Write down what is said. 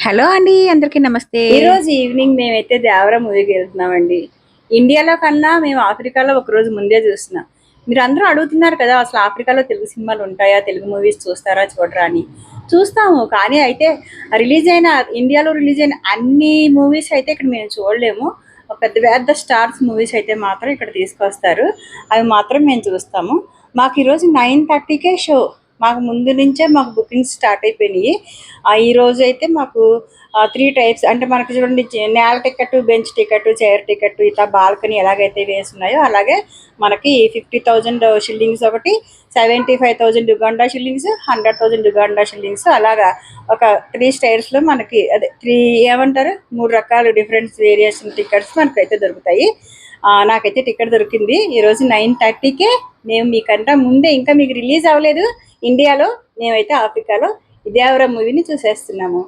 Hello అండి, అందరికీ నమస్తే. ఈ రోజు ఈవినింగ్ మేమైతే దేవరా మూవీకి వెళ్తున్నామండి. ఇండియాలో కన్నా మేము ఆఫ్రికాలో ఒక రోజు ముందే చూస్తున్నాం. మీరు అందరూ అడుగుతున్నారు కదా, అసలు ఆఫ్రికాలో తెలుగు సినిమాలు ఉంటాయా, తెలుగు మూవీస్ చూస్తారా చూడరా అని. చూస్తాము, కానీ అయితే ఇండియాలో రిలీజ్ అయిన అన్ని మూవీస్ అయితే ఇక్కడ మేము చూడలేము. ఒక పెద్ద పెద్ద స్టార్స్ మూవీస్ అయితే మాత్రం ఇక్కడ తీసుకొస్తారు, అవి మాత్రం మేము చూస్తాము. మాకు ఈరోజు 9:30కే షో. మాకు ముందు నుంచే మాకు బుకింగ్స్ స్టార్ట్ అయిపోయినాయి. ఈ రోజు అయితే మాకు 3 టైప్స్ అంటే మనకి చూడండి, నేల ticket, bench ticket, chair ticket, ఇట్లా బాల్కనీ ఎలాగైతే వేస్తున్నాయో అలాగే మనకి 50,000 షిల్లింగ్స్ ఒకటి, 75,000 యుగాండా షిల్లింగ్స్, 100,000 యుగాండా షిల్లింగ్స్, అలాగా ఒక 3 స్టైల్స్లో మనకి అదే ఏమంటారు, 3 రకాల డిఫరెంట్ వేరియేషన్ టికెట్స్ మనకైతే దొరుకుతాయి. నాకైతే టికెట్ దొరికింది ఈరోజు 9:30కే. మేము మీకంతా ముందే, ఇంకా మీకు రిలీజ్ అవ్వలేదు ఇండియాలో, మేమైతే ఆఫ్రికాలో దేవరా మూవీని చూసేస్తున్నాము.